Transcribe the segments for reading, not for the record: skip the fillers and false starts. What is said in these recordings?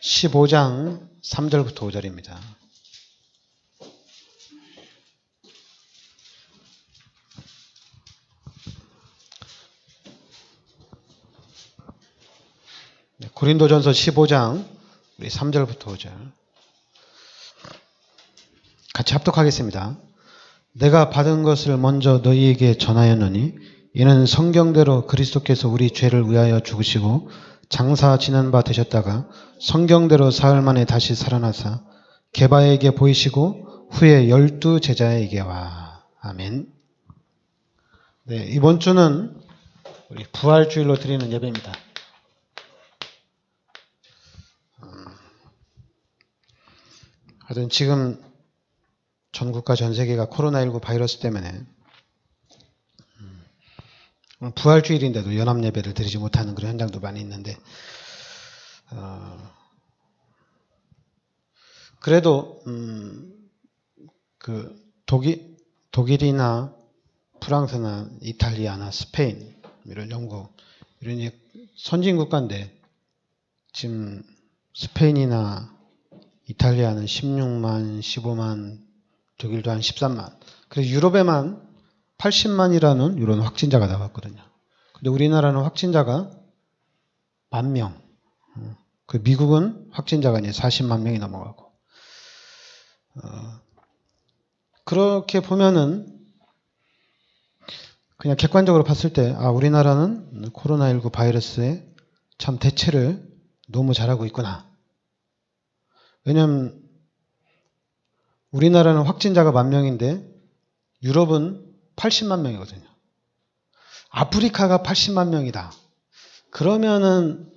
15장 3절부터 5절입니다. 고린도전서 15장 우리 3절부터 5절 같이 합독하겠습니다. 내가 받은 것을 먼저 너희에게 전하였노니 이는 성경대로 그리스도께서 우리 죄를 위하여 죽으시고 장사 지난 바 되셨다가 성경대로 사흘 만에 다시 살아나사 게바에게 보이시고 후에 12 제자에게 와. 아멘. 네, 이번 주는 우리 부활주일로 드리는 예배입니다. 하여튼 지금 전국과 전 세계가 코로나19 바이러스 때문에 부활주일인데도 연합예배를 드리지 못하는 그런 현장도 많이 있는데 그래도 그 독일이나 프랑스나 이탈리아나 스페인 이런 영국 이런 선진국가인데 지금 스페인이나 이탈리아는 16만, 15만, 독일도 한 13만. 그래서 유럽에만 80만이라는 이런 확진자가 나왔거든요. 근데 우리나라는 확진자가 10,000명. 그 미국은 확진자가 이제 40만 명이 넘어가고. 그렇게 보면은 그냥 객관적으로 봤을 때, 우리나라는 코로나19 바이러스에 참 대처를 너무 잘하고 있구나. 왜냐면 우리나라는 확진자가 10,000명인데 유럽은 80만 명이거든요. 아프리카가 80만 명이다. 그러면은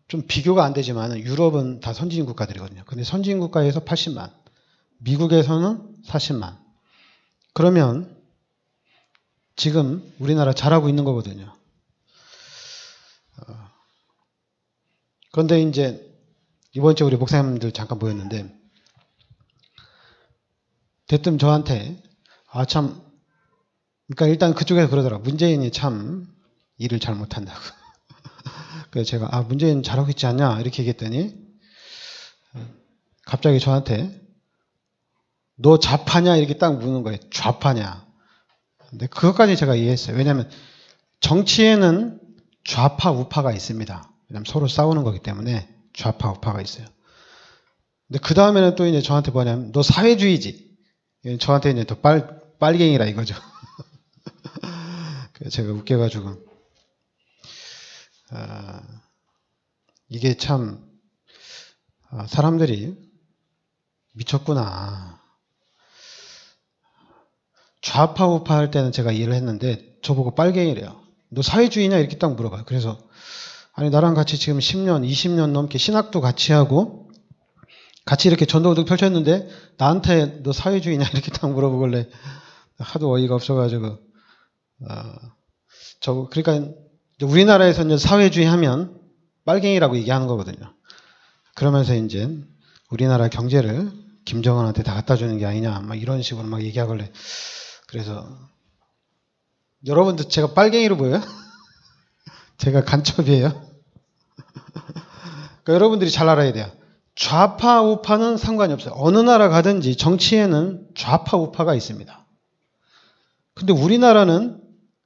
좀 비교가 안 되지만 유럽은 다 선진 국가들이거든요. 근데 선진 국가에서 80만, 미국에서는 40만. 그러면 지금 우리나라 잘하고 있는 거거든요. 그런데 이제 이번 주에 우리 목사님들 잠깐 모였는데 대뜸 저한테 그러니까 일단 그쪽에서 그러더라고요. 문재인이 참 일을 잘 못한다고. 그래서 제가 문재인 잘하고 있지 않냐 이렇게 얘기했더니 갑자기 저한테 너 좌파냐 이렇게 딱 묻는 거예요. 좌파냐. 근데 그것까지 제가 이해했어요. 왜냐하면 정치에는 좌파 우파가 있습니다. 왜냐하면 서로 싸우는 거기 때문에 좌파 우파가 있어요. 근데 그 다음에는 또 이제 저한테 뭐냐면 너 사회주의지. 저한테 이제 또 빨갱이라 이거죠. 그래서 제가 웃겨가지고 이게 참 사람들이 미쳤구나. 좌파 우파 할 때는 제가 이해를 했는데 저보고 빨갱이래요. 너 사회주의냐 이렇게 딱 물어봐요. 그래서 나랑 같이 지금 10년 20년 넘게 신학도 같이 하고 같이 이렇게 전도도 펼쳤는데 나한테 너 사회주의냐 이렇게 딱 물어보길래 하도 어이가 없어가지고 그러니까 우리나라에서 이제 사회주의 하면 빨갱이라고 얘기하는 거거든요. 그러면서 이제 우리나라 경제를 김정은한테 다 갖다 주는 게 아니냐 막 이런 식으로 막 얘기하길래 그래서 여러분들 제가 빨갱이로 보여요? 제가 간첩이에요? 그러니까 여러분들이 잘 알아야 돼요. 좌파 우파는 상관이 없어요. 어느 나라 가든지 정치에는 좌파 우파가 있습니다. 근데 우리나라는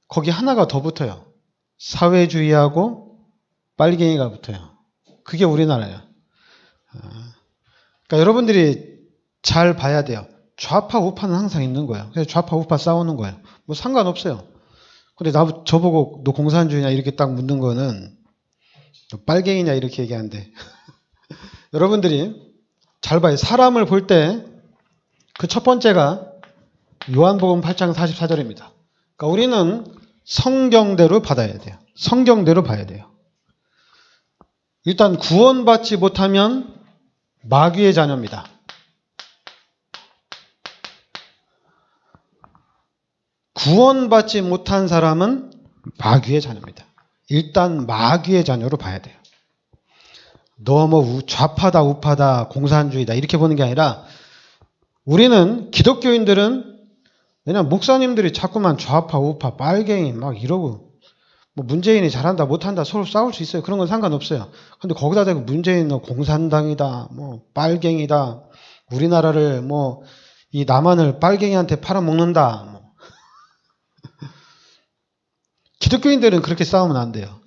거기 하나가 더 붙어요. 사회주의하고 빨갱이가 붙어요. 그게 우리나라예요. 그러니까 여러분들이 잘 봐야 돼요. 좌파 우파는 항상 있는 거예요. 그래서 좌파 우파 싸우는 거예요. 뭐 상관없어요. 근데 저보고 너 공산주의냐 이렇게 딱 묻는 거는 너 빨갱이냐 이렇게 얘기하는데 여러분들이 잘 봐요. 사람을 볼 때 그 첫 번째가 요한복음 8장 44절입니다. 그러니까 우리는 성경대로 받아야 돼요. 성경대로 봐야 돼요. 일단 구원받지 못하면 마귀의 자녀입니다. 구원받지 못한 사람은 마귀의 자녀입니다. 일단 마귀의 자녀로 봐야 돼요. 너 뭐 좌파다 우파다 공산주의다 이렇게 보는 게 아니라 우리는 기독교인들은 왜냐면 목사님들이 자꾸만 좌파 우파 빨갱이 막 이러고 뭐 문재인이 잘한다 못한다 서로 싸울 수 있어요. 그런 건 상관없어요. 근데 거기다 대고 문재인은 공산당이다, 뭐 빨갱이다, 우리나라를 뭐 이 남한을 빨갱이한테 팔아먹는다. 뭐. 기독교인들은 그렇게 싸우면 안 돼요.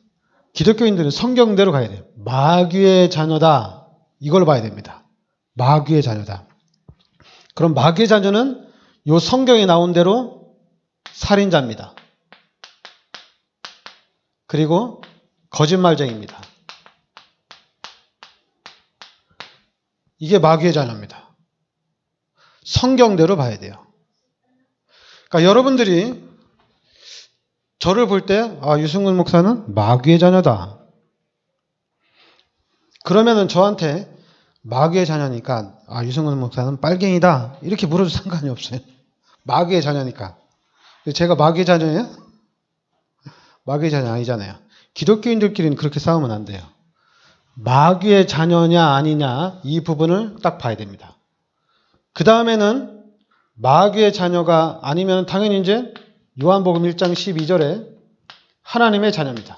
기독교인들은 성경대로 가야 돼요. 마귀의 자녀다. 이걸 봐야 됩니다. 마귀의 자녀다. 그럼 마귀의 자녀는 요 성경에 나온 대로 살인자입니다. 그리고 거짓말쟁이입니다. 이게 마귀의 자녀입니다. 성경대로 봐야 돼요. 그러니까 여러분들이 저를 볼 때 유승근 목사는 마귀의 자녀다. 그러면은 저한테 마귀의 자녀니까 유승근 목사는 빨갱이다. 이렇게 물어도 상관이 없어요. 마귀의 자녀니까. 제가 마귀의 자녀예요? 마귀의 자녀 아니잖아요. 기독교인들끼리는 그렇게 싸우면 안 돼요. 마귀의 자녀냐 아니냐 이 부분을 딱 봐야 됩니다. 그 다음에는 마귀의 자녀가 아니면 당연히 이제 요한복음 1장 12절에 하나님의 자녀입니다.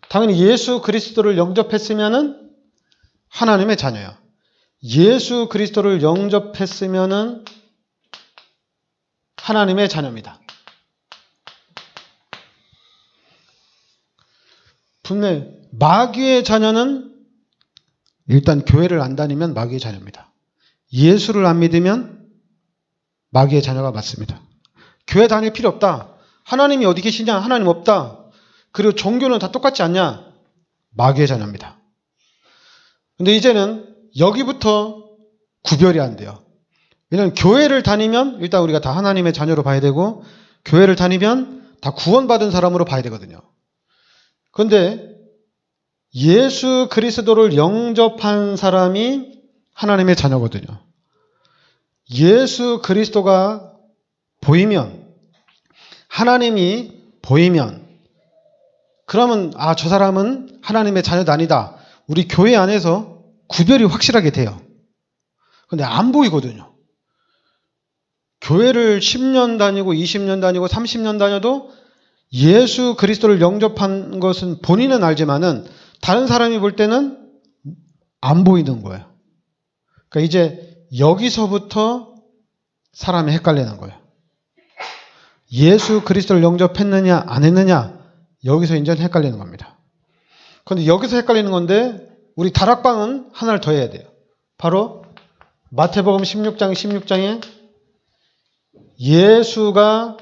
당연히 예수 그리스도를 영접했으면은 하나님의 자녀예요. 예수 그리스도를 영접했으면은 하나님의 자녀입니다. 분명히 마귀의 자녀는 일단 교회를 안 다니면 마귀의 자녀입니다. 예수를 안 믿으면 마귀의 자녀가 맞습니다. 교회 다닐 필요 없다. 하나님이 어디 계시냐? 하나님 없다. 그리고 종교는 다 똑같지 않냐? 마귀의 자녀입니다. 근데 이제는 여기부터 구별이 안 돼요. 왜냐하면 교회를 다니면 일단 우리가 다 하나님의 자녀로 봐야 되고 교회를 다니면 다 구원받은 사람으로 봐야 되거든요. 그런데 예수 그리스도를 영접한 사람이 하나님의 자녀거든요. 예수 그리스도가 보이면, 하나님이 보이면, 그러면 저 사람은 하나님의 자녀가 아니다. 우리 교회 안에서 구별이 확실하게 돼요. 근데 안 보이거든요. 교회를 10년 다니고 20년 다니고 30년 다녀도 예수 그리스도를 영접한 것은 본인은 알지만은 다른 사람이 볼 때는 안 보이는 거예요. 그러니까 이제 여기서부터 사람이 헷갈리는 거예요. 예수 그리스도를 영접했느냐 안 했느냐 여기서 이제 헷갈리는 겁니다. 그런데 여기서 헷갈리는 건데 우리 다락방은 하나를 더 해야 돼요. 바로 마태복음 16장에 예수가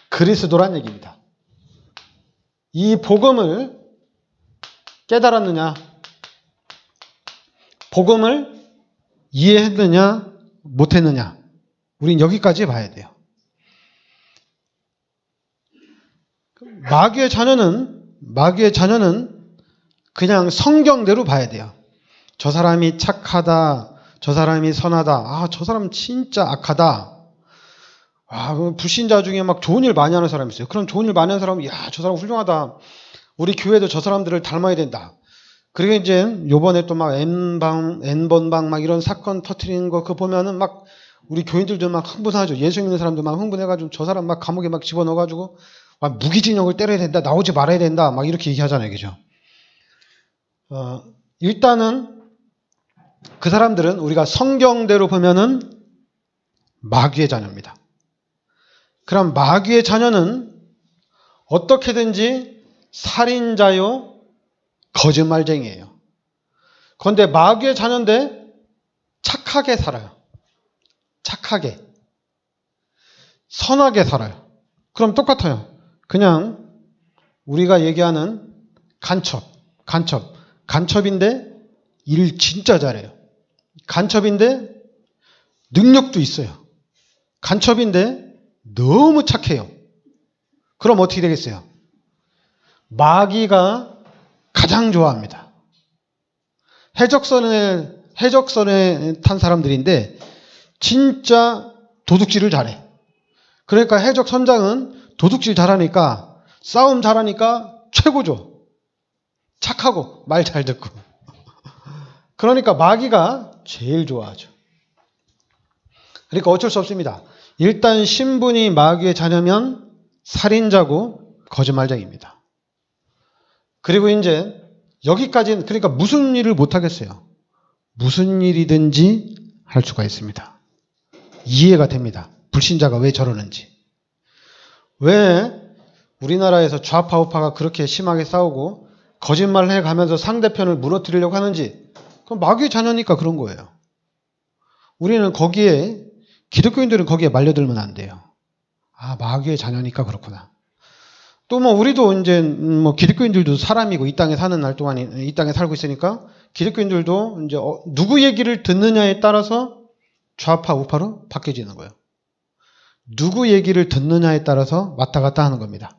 그리스도란 얘기입니다. 이 복음을 깨달았느냐, 복음을 이해했느냐, 못했느냐, 우린 여기까지 봐야 돼요. 마귀의 자녀는 그냥 성경대로 봐야 돼요. 저 사람이 착하다, 저 사람이 선하다, 저 사람 진짜 악하다. 불신자 중에 막 좋은 일 많이 하는 사람이 있어요. 그럼 좋은 일 많이 하는 사람은 저 사람 훌륭하다. 우리 교회도 저 사람들을 닮아야 된다. 그리고 이제 요번에 또 막 N번방 막 이런 사건 터트리는 거 그거 보면은 막 우리 교인들도 막 흥분하죠. 예수 믿는 사람도 막 흥분해가지고 저 사람 막 감옥에 막 집어넣어가지고 막 무기징역을 때려야 된다. 나오지 말아야 된다. 막 이렇게 얘기하잖아요. 그죠? 일단은 그 사람들은 우리가 성경대로 보면은 마귀의 자녀입니다. 그럼 마귀의 자녀는 어떻게든지 살인자요, 거짓말쟁이에요. 그런데 마귀의 자녀인데 착하게 살아요. 착하게. 선하게 살아요. 그럼 똑같아요. 그냥 우리가 얘기하는 간첩인데 일 진짜 잘해요. 간첩인데 능력도 있어요. 간첩인데 너무 착해요. 그럼 어떻게 되겠어요? 마귀가 가장 좋아합니다. 해적선에 탄 사람들인데 진짜 도둑질을 잘해. 그러니까 해적 선장은 도둑질 잘하니까 싸움 잘하니까 최고죠. 착하고 말 잘 듣고. 그러니까 마귀가 제일 좋아하죠. 그러니까 어쩔 수 없습니다. 일단 신분이 마귀의 자녀면 살인자고 거짓말쟁이입니다. 그리고 이제 여기까지는 그러니까 무슨 일을 못하겠어요. 무슨 일이든지 할 수가 있습니다. 이해가 됩니다. 불신자가 왜 저러는지. 왜 우리나라에서 좌파 우파가 그렇게 심하게 싸우고 거짓말을 해가면서 상대편을 무너뜨리려고 하는지. 그럼 마귀의 자녀니까 그런 거예요. 우리는 거기에 기독교인들은 거기에 말려들면 안 돼요. 아, 마귀의 자녀니까 그렇구나. 또 뭐 우리도 이제 뭐 기독교인들도 사람이고 이 땅에 사는 날 동안 이 땅에 살고 있으니까 기독교인들도 이제 누구 얘기를 듣느냐에 따라서 좌파 우파로 바뀌어지는 거예요. 누구 얘기를 듣느냐에 따라서 왔다 갔다 하는 겁니다.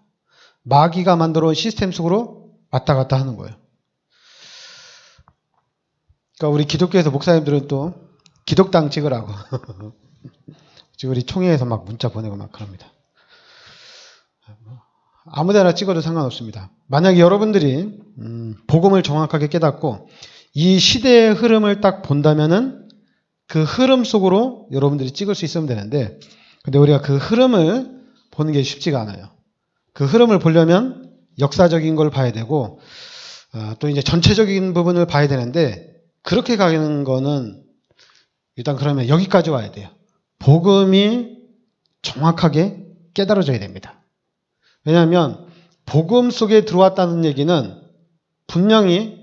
마귀가 만들어 온 시스템 속으로 왔다 갔다 하는 거예요. 그러니까 우리 기독교에서 목사님들은 또 기독당 찍으라고 지금 우리 총회에서 막 문자 보내고 막 그럽니다. 아무데나 찍어도 상관없습니다. 만약에 여러분들이 복음을 정확하게 깨닫고 이 시대의 흐름을 딱 본다면은 그 흐름 속으로 여러분들이 찍을 수 있으면 되는데, 근데 우리가 그 흐름을 보는 게 쉽지가 않아요. 그 흐름을 보려면 역사적인 걸 봐야 되고 또 이제 전체적인 부분을 봐야 되는데, 그렇게 가는 거는 일단 그러면 여기까지 와야 돼요. 복음이 정확하게 깨달아져야 됩니다. 왜냐하면 복음 속에 들어왔다는 얘기는 분명히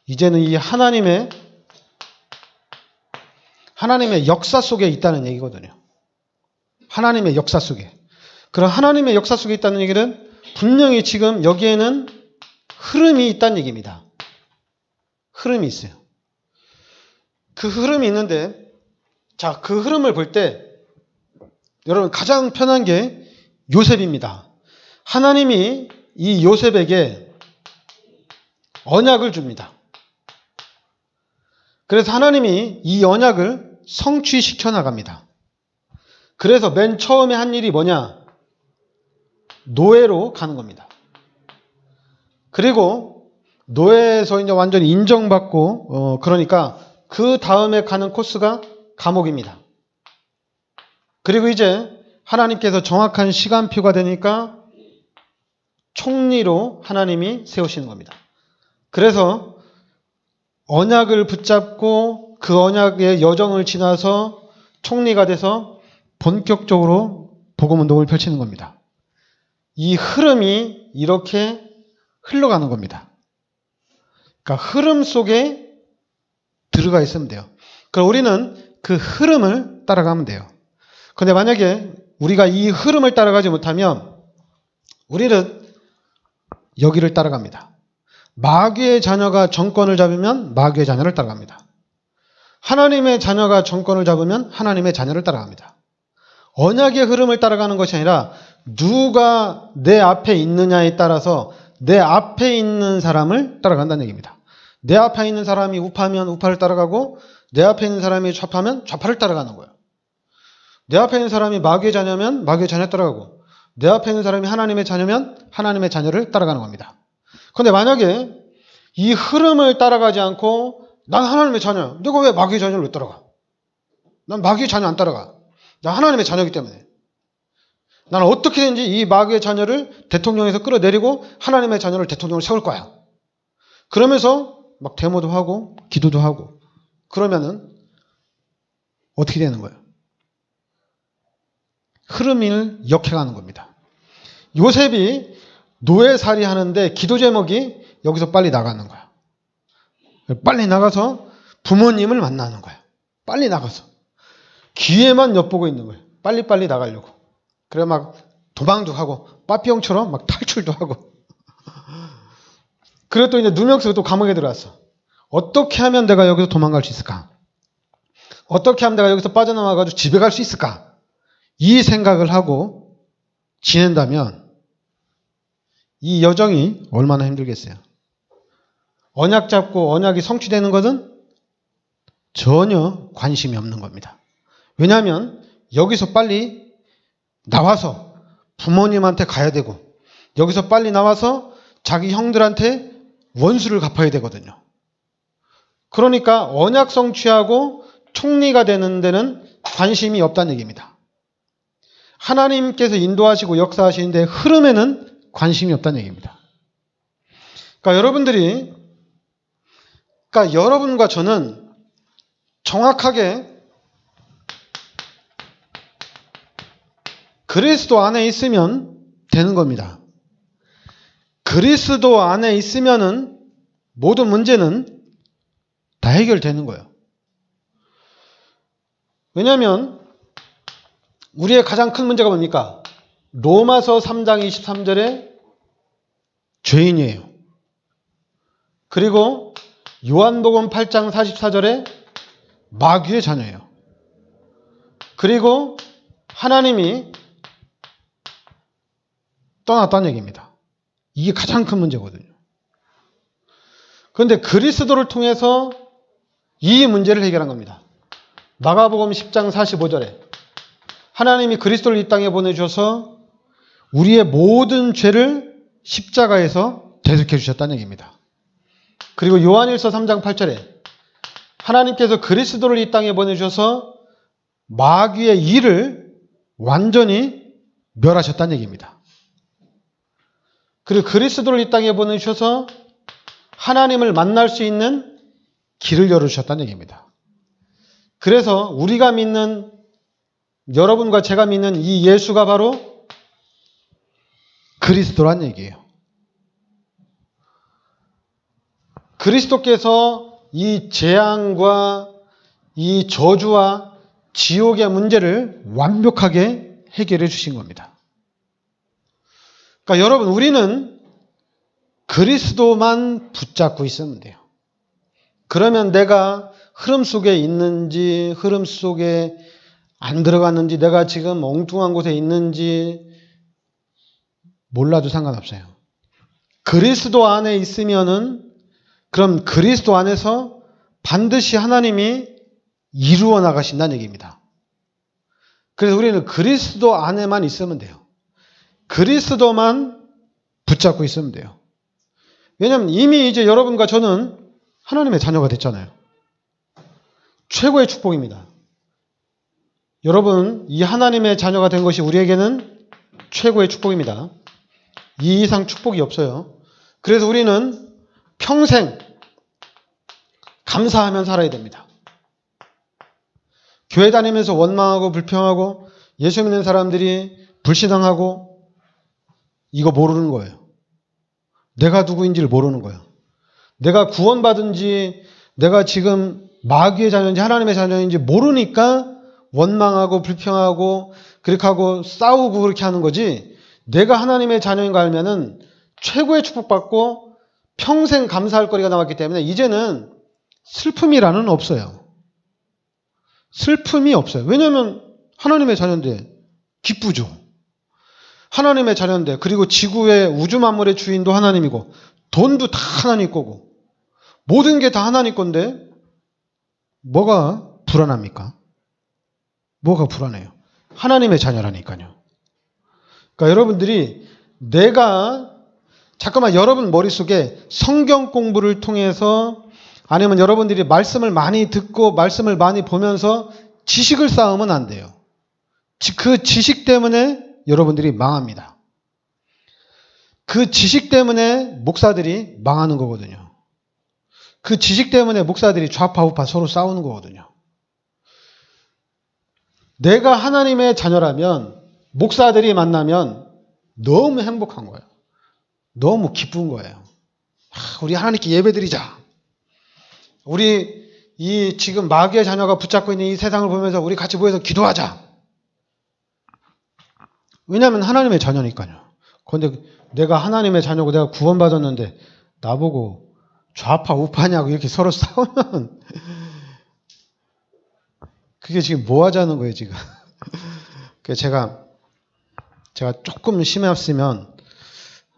이제는 이 하나님의 역사 속에 있다는 얘기거든요. 하나님의 역사 속에. 그럼 하나님의 역사 속에 있다는 얘기는 분명히 지금 여기에는 흐름이 있다는 얘기입니다. 흐름이 있어요. 그 흐름이 있는데, 자, 그 흐름을 볼 때 여러분 가장 편한 게 요셉입니다. 하나님이 이 요셉에게 언약을 줍니다. 그래서 하나님이 이 언약을 성취시켜 나갑니다. 그래서 맨 처음에 한 일이 뭐냐? 노예로 가는 겁니다. 그리고 노예에서 이제 완전히 인정받고 그러니까 그 다음에 가는 코스가 감옥입니다. 그리고 이제 하나님께서 정확한 시간표가 되니까 총리로 하나님이 세우시는 겁니다. 그래서 언약을 붙잡고 그 언약의 여정을 지나서 총리가 돼서 본격적으로 복음운동을 펼치는 겁니다. 이 흐름이 이렇게 흘러가는 겁니다. 그러니까 흐름 속에 들어가 있으면 돼요. 그럼 우리는 그 흐름을 따라가면 돼요. 그런데 만약에 우리가 이 흐름을 따라가지 못하면 우리는 여기를 따라갑니다. 마귀의 자녀가 정권을 잡으면 마귀의 자녀를 따라갑니다. 하나님의 자녀가 정권을 잡으면 하나님의 자녀를 따라갑니다. 언약의 흐름을 따라가는 것이 아니라 누가 내 앞에 있느냐에 따라서 내 앞에 있는 사람을 따라간다는 얘기입니다. 내 앞에 있는 사람이 우파면 우파를 따라가고 내 앞에 있는 사람이 좌파면 좌파를 따라가는 거예요. 내 앞에 있는 사람이 마귀의 자녀면 마귀의 자녀를 따라가고 내 앞에 있는 사람이 하나님의 자녀면 하나님의 자녀를 따라가는 겁니다. 그런데 만약에 이 흐름을 따라가지 않고 난 하나님의 자녀야. 내가 왜 마귀의 자녀를 왜 따라가? 난 마귀의 자녀 안 따라가. 난 하나님의 자녀이기 때문에. 나는 어떻게든지 이 마귀의 자녀를 대통령에서 끌어내리고 하나님의 자녀를 대통령으로 세울 거야. 그러면서 막 데모도 하고 기도도 하고 그러면은 어떻게 되는 거예요? 흐름을 역행하는 겁니다. 요셉이 노예살이 하는데 기도 제목이 여기서 빨리 나가는 거야. 빨리 나가서 부모님을 만나는 거야. 빨리 나가서. 기회만 엿보고 있는 거예요. 빨리빨리 나가려고. 그래 막 도망도 하고 빠삐용처럼 막 탈출도 하고. 그리고 또 이제 누명 쓰고 또 감옥에 들어왔어. 어떻게 하면 내가 여기서 도망갈 수 있을까? 어떻게 하면 내가 여기서 빠져나와가지고 집에 갈 수 있을까? 이 생각을 하고 지낸다면 이 여정이 얼마나 힘들겠어요. 언약 잡고 언약이 성취되는 것은 전혀 관심이 없는 겁니다. 왜냐하면 여기서 빨리 나와서 부모님한테 가야 되고 여기서 빨리 나와서 자기 형들한테 원수를 갚아야 되거든요. 그러니까 언약 성취하고 총리가 되는 데는 관심이 없다는 얘기입니다. 하나님께서 인도하시고 역사하시는데 흐름에는 관심이 없다는 얘기입니다. 그러니까 여러분과 저는 정확하게 그리스도 안에 있으면 되는 겁니다. 그리스도 안에 있으면은 모든 문제는 다 해결되는 거예요. 왜냐하면 우리의 가장 큰 문제가 뭡니까? 로마서 3장 23절에 죄인이에요. 그리고 요한복음 8장 44절에 마귀의 자녀예요. 그리고 하나님이 떠났다는 얘기입니다. 이게 가장 큰 문제거든요. 그런데 그리스도를 통해서 이 문제를 해결한 겁니다. 마가복음 10장 45절에 하나님이 그리스도를 이 땅에 보내주셔서 우리의 모든 죄를 십자가에서 대속해 주셨다는 얘기입니다. 그리고 요한일서 3장 8절에 하나님께서 그리스도를 이 땅에 보내주셔서 마귀의 일을 완전히 멸하셨다는 얘기입니다. 그리고 그리스도를 이 땅에 보내주셔서 하나님을 만날 수 있는 길을 열어주셨다는 얘기입니다. 그래서 우리가 믿는, 여러분과 제가 믿는 이 예수가 바로 그리스도란 얘기예요. 그리스도께서 이 재앙과 이 저주와 지옥의 문제를 완벽하게 해결해 주신 겁니다. 그러니까 여러분, 우리는 그리스도만 붙잡고 있으면 돼요. 그러면 내가 흐름 속에 있는지, 흐름 속에 안 들어갔는지, 내가 지금 엉뚱한 곳에 있는지 몰라도 상관없어요. 그리스도 안에 있으면은 그럼 그리스도 안에서 반드시 하나님이 이루어 나가신다는 얘기입니다. 그래서 우리는 그리스도 안에만 있으면 돼요. 그리스도만 붙잡고 있으면 돼요. 왜냐하면 이미 이제 여러분과 저는 하나님의 자녀가 됐잖아요. 최고의 축복입니다. 여러분, 이 하나님의 자녀가 된 것이 우리에게는 최고의 축복입니다. 이 이상 축복이 없어요. 그래서 우리는 평생 감사하며 살아야 됩니다. 교회 다니면서 원망하고 불평하고 예수 믿는 사람들이 불신앙하고 이거 모르는 거예요. 내가 누구인지를 모르는 거예요. 내가 구원받은지 내가 지금 마귀의 자녀인지 하나님의 자녀인지 모르니까 원망하고 불평하고 그렇게 하고 싸우고 그렇게 하는 거지, 내가 하나님의 자녀인 거 알면은 최고의 축복받고 평생 감사할 거리가 나왔기 때문에 이제는 슬픔이라는 없어요. 슬픔이 없어요. 왜냐하면 하나님의 자녀인데 기쁘죠. 하나님의 자녀인데, 그리고 지구의 우주 만물의 주인도 하나님이고 돈도 다 하나님 거고 모든 게 다 하나님 건데 뭐가 불안합니까? 뭐가 불안해요? 하나님의 자녀라니까요. 그러니까 여러분들이 잠깐만 여러분 머릿속에 성경 공부를 통해서 아니면 여러분들이 말씀을 많이 듣고 말씀을 많이 보면서 지식을 쌓으면 안 돼요. 그 지식 때문에 여러분들이 망합니다. 그 지식 때문에 목사들이 망하는 거거든요. 그 지식 때문에 목사들이 좌파 우파 서로 싸우는 거거든요. 내가 하나님의 자녀라면 목사들이 만나면 너무 행복한 거예요. 너무 기쁜 거예요. 우리 하나님께 예배드리자. 우리 이 지금 마귀의 자녀가 붙잡고 있는 이 세상을 보면서 우리 같이 모여서 기도하자. 왜냐하면 하나님의 자녀니까요. 그런데 내가 하나님의 자녀고 내가 구원받았는데 나보고 좌파 우파냐고 이렇게 서로 싸우면 그게 지금 뭐 하자는 거예요 지금. 제가 조금 심했으면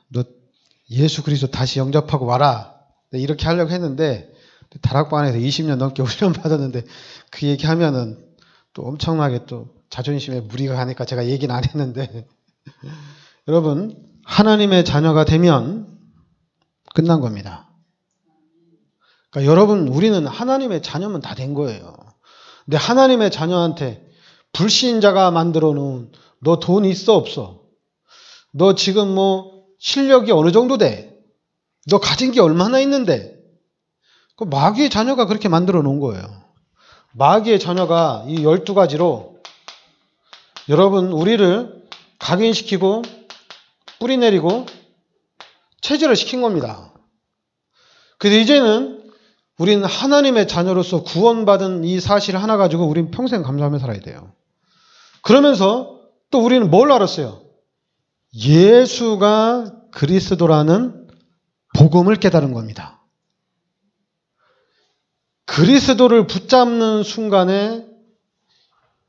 너 예수 그리스도 다시 영접하고 와라 이렇게 하려고 했는데 다락방에서 20년 넘게 훈련 받았는데 그 얘기하면은 또 엄청나게 또 자존심에 무리가 가니까 제가 얘기는 안 했는데 여러분, 하나님의 자녀가 되면 끝난 겁니다. 그러니까 여러분, 우리는 하나님의 자녀면 다 된 거예요. 근데 하나님의 자녀한테 불신자가 만들어 놓은 너 돈 있어 없어? 너 지금 뭐 실력이 어느 정도 돼? 너 가진 게 얼마나 있는데? 그 마귀의 자녀가 그렇게 만들어 놓은 거예요. 마귀의 자녀가 이 12가지로 여러분 우리를 각인시키고 뿌리내리고 체질을 시킨 겁니다. 그래서 이제는 우리는 하나님의 자녀로서 구원받은 이 사실 하나 가지고 우리는 평생 감사하며 살아야 돼요. 그러면서 또 우리는 뭘 알았어요? 예수가 그리스도라는 복음을 깨달은 겁니다. 그리스도를 붙잡는 순간에,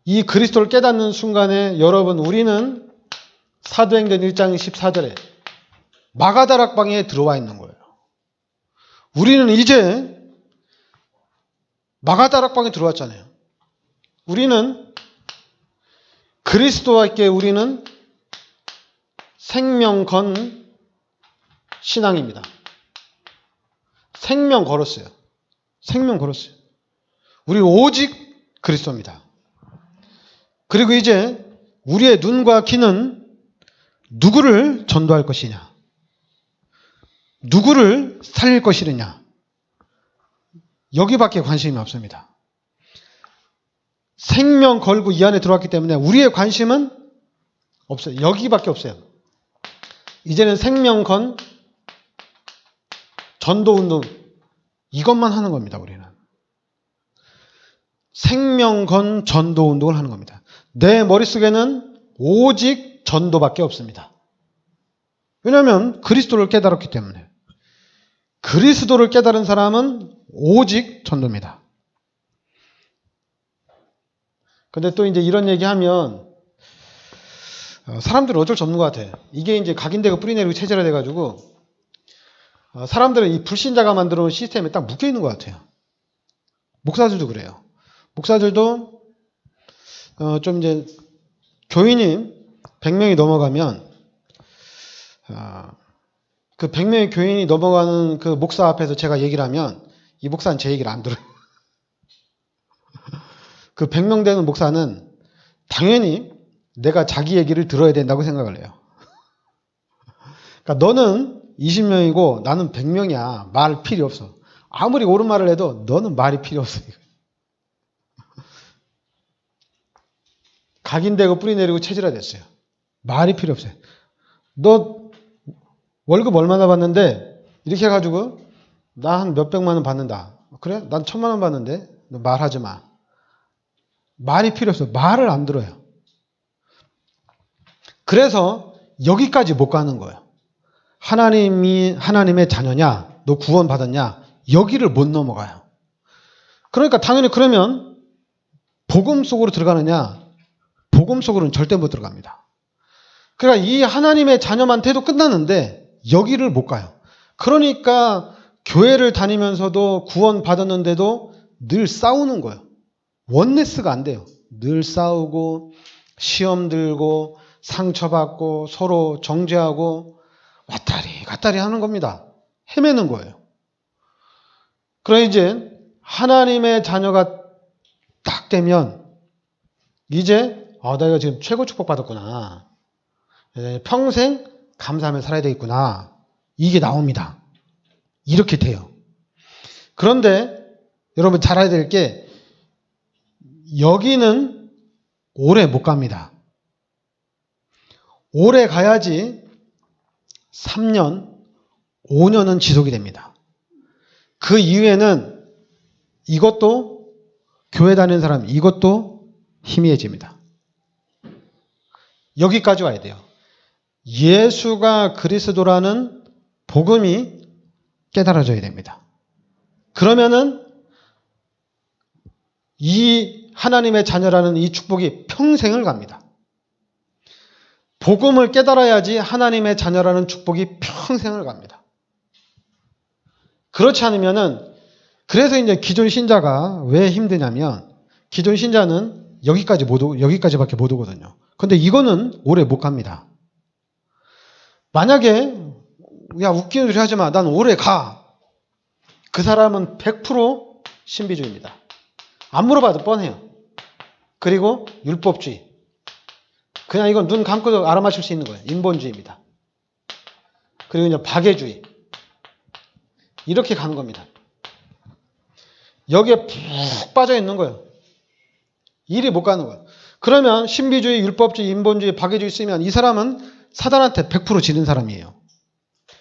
이 그리스도를 깨닫는 순간에 여러분 우리는 사도행전 1장 14절에 마가다락방에 들어와 있는 거예요. 우리는 이제 마가다락방에 들어왔잖아요. 우리는 그리스도와 함께 우리는 생명 건 신앙입니다. 생명 걸었어요. 생명 걸었어요. 우리 오직 그리스도입니다. 그리고 이제 우리의 눈과 귀는 누구를 전도할 것이냐? 누구를 살릴 것이느냐? 여기밖에 관심이 없습니다. 생명 걸고 이 안에 들어왔기 때문에 우리의 관심은 없어요. 여기밖에 없어요. 이제는 생명 건 전도운동 이것만 하는 겁니다. 우리는. 생명 건 전도운동을 하는 겁니다. 내 머릿속에는 오직 전도밖에 없습니다. 왜냐하면 그리스도를 깨달았기 때문에. 그리스도를 깨달은 사람은 오직 전도입니다. 근데 또 이제 이런 얘기하면 사람들은 어쩔 수 없는 것 같아요. 이게 이제 각인되고 뿌리내리고 체제화 돼가지고 사람들은 이 불신자가 만들어 놓은 시스템에 딱 묶여 있는 것 같아요. 목사들도 그래요. 목사들도 좀 이제 교인이 100명이 넘어가면 그 100명의 교인이 넘어가는 그 목사 앞에서 제가 얘기를 하면 이 목사는 제 얘기를 안 들어요. 그 100명 되는 목사는 당연히 내가 자기 얘기를 들어야 된다고 생각을 해요. 그러니까 너는 20명이고 나는 100명이야. 말 필요 없어. 아무리 옳은 말을 해도 너는 말이 필요 없어. 각인되고 뿌리내리고 체질화 됐어요. 말이 필요 없어요. 너 월급 얼마나 받는데 이렇게 해가지고 나 한 몇백만 원 받는다. 그래? 난 1000만 원 받는데 너 말하지 마. 말이 필요 없어. 말을 안 들어요. 그래서 여기까지 못 가는 거예요. 하나님의 자녀냐? 너 구원 받았냐? 여기를 못 넘어가요. 그러니까 당연히 그러면 복음 속으로 들어가느냐? 복음 속으로는 절대 못 들어갑니다. 그러니까 이 하나님의 자녀만 돼도 끝나는데 여기를 못 가요. 그러니까 교회를 다니면서도 구원 받았는데도 늘 싸우는 거예요. 원네스가 안 돼요. 늘 싸우고 시험 들고 상처받고 서로 정죄하고 왔다리 갔다리 하는 겁니다. 헤매는 거예요. 그럼 이제 하나님의 자녀가 딱 되면 이제 내가 지금 최고 축복받았구나. 평생 감사하며 살아야 되겠구나. 이게 나옵니다. 이렇게 돼요. 그런데 여러분 잘 알아야 될 게 여기는 오래 못 갑니다. 오래 가야지 3년, 5년은 지속이 됩니다. 그 이후에는 이것도 교회 다니는 사람 이것도 희미해집니다. 여기까지 와야 돼요. 예수가 그리스도라는 복음이 깨달아져야 됩니다. 그러면은 이 하나님의 자녀라는 이 축복이 평생을 갑니다. 복음을 깨달아야지 하나님의 자녀라는 축복이 평생을 갑니다. 그렇지 않으면은 그래서 이제 기존 신자가 왜 힘드냐면 기존 신자는 여기까지밖에 못 오거든요. 근데 이거는 오래 못 갑니다. 만약에 야 웃기는 소리 하지 마. 난 오래 가. 그 사람은 100% 신비주의입니다. 안 물어봐도 뻔해요. 그리고 율법주의. 그냥 이건 눈 감고도 알아맞힐 수 있는 거예요. 인본주의입니다. 그리고 이제 박애주의. 이렇게 가는 겁니다. 여기에 푹 빠져 있는 거예요. 이리 못 가는 거예요. 그러면 신비주의, 율법주의, 인본주의, 박애주의 쓰면 이 사람은 사단한테 100% 지는 사람이에요.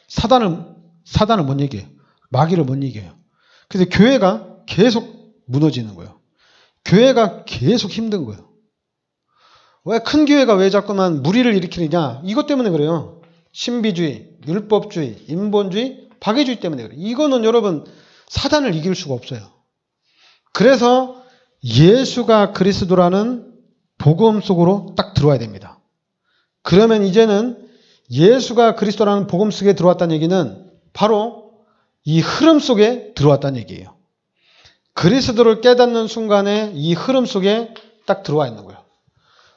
사단을 못 이겨요. 마귀를 못 이겨요. 그래서 교회가 계속 무너지는 거예요. 교회가 계속 힘든 거예요. 왜 큰 교회가 왜 자꾸만 무리를 일으키느냐? 이것 때문에 그래요. 신비주의, 율법주의, 인본주의, 박애주의 때문에 그래요. 이거는 여러분 사단을 이길 수가 없어요. 그래서 예수가 그리스도라는 복음 속으로 딱 들어와야 됩니다. 그러면 이제는 예수가 그리스도라는 복음 속에 들어왔다는 얘기는 바로 이 흐름 속에 들어왔다는 얘기예요. 그리스도를 깨닫는 순간에 이 흐름 속에 딱 들어와 있는 거예요.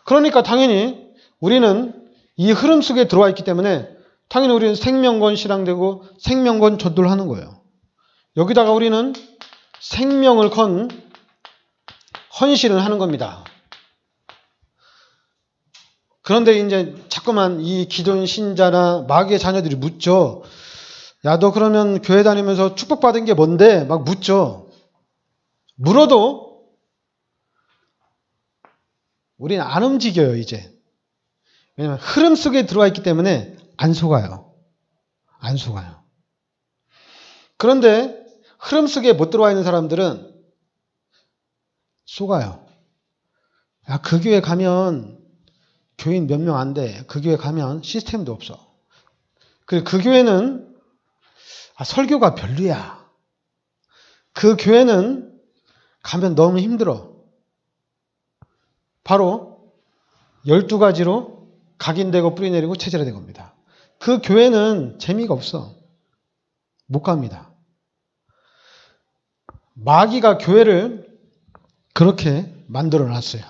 그러니까 당연히 우리는 이 흐름 속에 들어와 있기 때문에 당연히 우리는 생명권 실행되고 생명권 전도를 거예요. 여기다가 우리는 생명을 건 헌신을 하는 겁니다. 그런데 이제 자꾸만 이 기존 신자나 마귀의 자녀들이 묻죠. 야, 너 그러면 교회 다니면서 축복받은 게 뭔데? 막 묻죠. 물어도 우리는 안 움직여요, 이제. 왜냐면 흐름 속에 들어와 있기 때문에 안 속아요. 안 속아요. 그런데 흐름 속에 못 들어와 있는 사람들은 속아요. 야, 그 교회 가면 교인 몇 명 안 돼. 그 교회 가면 시스템도 없어. 그리고 그 교회는 설교가 별로야. 그 교회는 가면 너무 힘들어. 바로 12가지로 각인되고 뿌리내리고 체질화된 겁니다. 그 교회는 재미가 없어. 못 갑니다. 마귀가 교회를 그렇게 만들어 놨어요.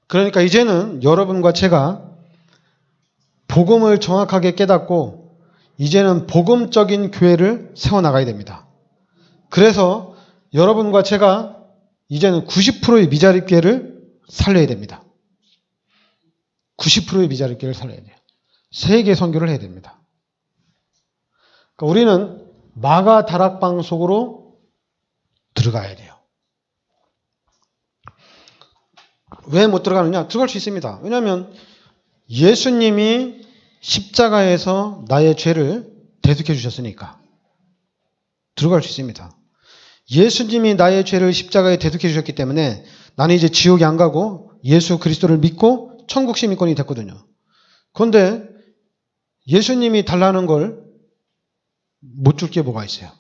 그러니까 이제는 여러분과 제가 복음을 정확하게 깨닫고 이제는 복음적인 교회를 세워나가야 됩니다. 그래서 여러분과 제가 이제는 90%의 미자립교회를 살려야 됩니다. 90%의 미자립교회를 살려야 돼요. 세계 선교를 해야 됩니다. 그러니까 우리는 마가 다락방 속으로 들어가야 돼요. 왜 못 들어가느냐? 들어갈 수 있습니다. 왜냐하면 예수님이 십자가에서 나의 죄를 대속해 주셨으니까 들어갈 수 있습니다. 예수님이 나의 죄를 십자가에 대속해 주셨기 때문에 나는 이제 지옥에 안 가고 예수 그리스도를 믿고 천국 시민권이 됐거든요. 그런데 예수님이 달라는 걸 못 줄 게 뭐가 있어요?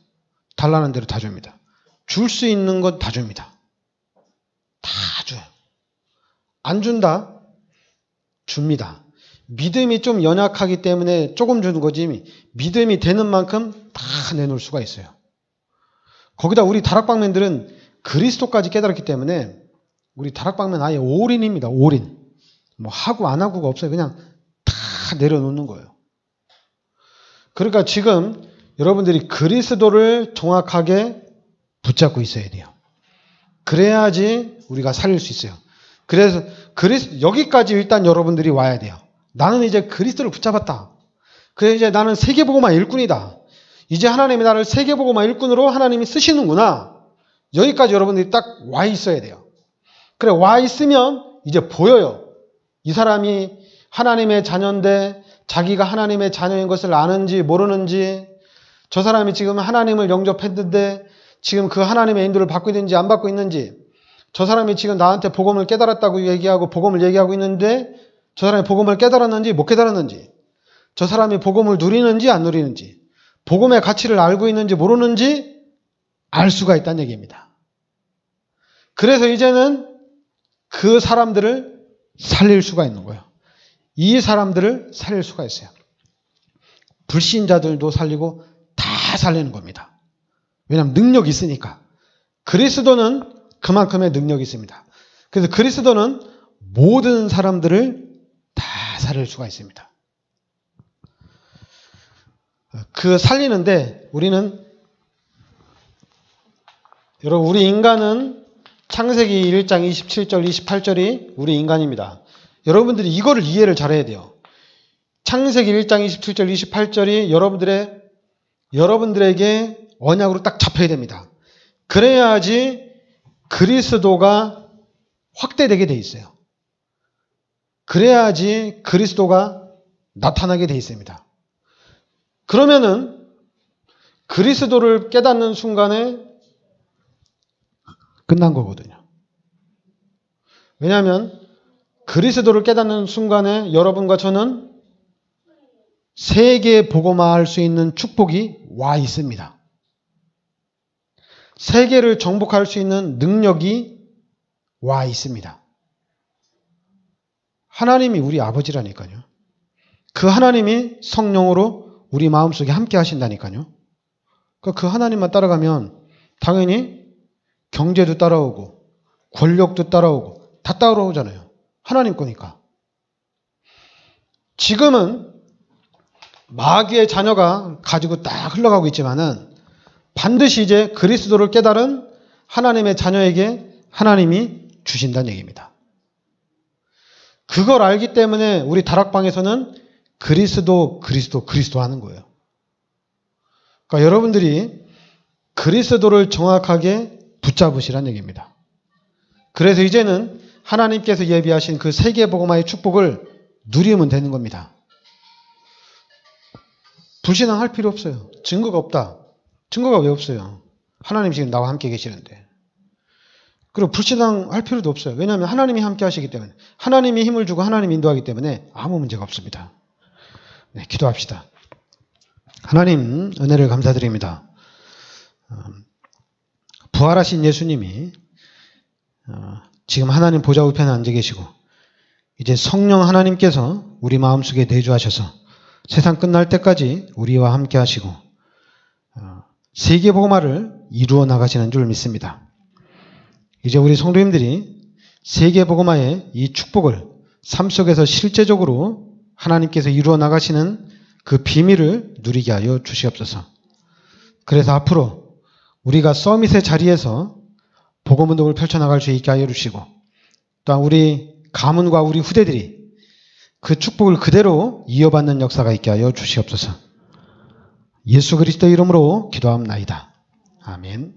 달라는 대로 다 줍니다. 줄 수 있는 건 다 줍니다. 다 줘요. 안 준다? 줍니다. 믿음이 좀 연약하기 때문에 조금 주는 거지 믿음이 되는 만큼 다 내놓을 수가 있어요. 거기다 우리 다락방맨들은 그리스도까지 깨달았기 때문에 우리 다락방맨 아예 올인입니다. 올인. 뭐 하고 안 하고가 없어요. 그냥 다 내려놓는 거예요. 그러니까 지금 여러분들이 그리스도를 정확하게 붙잡고 있어야 돼요. 그래야지 우리가 살릴 수 있어요. 그래서 여기까지 일단 여러분들이 와야 돼요. 나는 이제 그리스도를 붙잡았다. 그래서 이제 나는 세계복음화 일꾼이다. 이제 하나님이 나를 세계복음화 일꾼으로 하나님이 쓰시는구나. 여기까지 여러분들이 딱 와 있어야 돼요. 그래, 와 있으면 이제 보여요. 이 사람이 하나님의 자녀인데 자기가 하나님의 자녀인 것을 아는지 모르는지, 저 사람이 지금 하나님을 영접했는데 지금 그 하나님의 인도를 받고 있는지 안 받고 있는지, 저 사람이 지금 나한테 복음을 깨달았다고 얘기하고 복음을 얘기하고 있는데 저 사람이 복음을 깨달았는지 못 깨달았는지, 저 사람이 복음을 누리는지 안 누리는지, 복음의 가치를 알고 있는지 모르는지 알 수가 있다는 얘기입니다. 그래서 이제는 그 사람들을 살릴 수가 있는 거예요. 이 사람들을 살릴 수가 있어요. 불신자들도 살리고 다 살리는 겁니다. 왜냐하면 능력이 있으니까. 그리스도는 그만큼의 능력이 있습니다. 그래서 그리스도는 모든 사람들을 다 살릴 수가 있습니다. 그 살리는데 우리는, 여러분, 우리 인간은 창세기 1장 27절 28절이 우리 인간입니다. 여러분들이 이거를 이해를 잘해야 돼요. 창세기 1장 27절 28절이 여러분들에게 언약으로 딱 잡혀야 됩니다. 그래야지 그리스도가 확대되게 돼 있어요. 그래야지 그리스도가 나타나게 돼 있습니다. 그러면은 그리스도를 깨닫는 순간에 끝난 거거든요. 왜냐하면 그리스도를 깨닫는 순간에 여러분과 저는 세계 복음화할 수 있는 축복이 와 있습니다. 세계를 정복할 수 있는 능력이 와 있습니다. 하나님이 우리 아버지라니까요. 그 하나님이 성령으로 우리 마음속에 함께 하신다니까요. 그 하나님만 따라가면 당연히 경제도 따라오고 권력도 따라오고 다 따라오잖아요. 하나님 거니까. 지금은 마귀의 자녀가 가지고 딱 흘러가고 있지만은 반드시 이제 그리스도를 깨달은 하나님의 자녀에게 하나님이 주신다는 얘기입니다. 그걸 알기 때문에 우리 다락방에서는 그리스도 하는 거예요. 그러니까 여러분들이 그리스도를 정확하게 붙잡으시라는 얘기입니다. 그래서 이제는 하나님께서 예비하신 그 세계복음화의 축복을 누리면 되는 겁니다. 불신앙할 필요 없어요. 증거가 없다. 증거가 왜 없어요? 하나님 지금 나와 함께 계시는데. 그리고 불신앙할 필요도 없어요. 왜냐하면 하나님이 함께 하시기 때문에. 하나님이 힘을 주고 하나님이 인도하기 때문에 아무 문제가 없습니다. 네, 기도합시다. 하나님 은혜를 감사드립니다. 부활하신 예수님이 지금 하나님 보좌 우편에 앉아 계시고 이제 성령 하나님께서 우리 마음속에 내주하셔서 세상 끝날 때까지 우리와 함께 하시고 세계복음화를 이루어 나가시는 줄 믿습니다. 이제 우리 성도님들이 세계복음화의 이 축복을 삶 속에서 실제적으로 하나님께서 이루어 나가시는 그 비밀을 누리게 하여 주시옵소서. 그래서 앞으로 우리가 서밋의 자리에서 복음운동을 펼쳐나갈 수 있게 하여 주시고 또한 우리 가문과 우리 후대들이 그 축복을 그대로 이어받는 역사가 있게 하여 주시옵소서. 예수 그리스도 이름으로 기도합나이다. 아멘.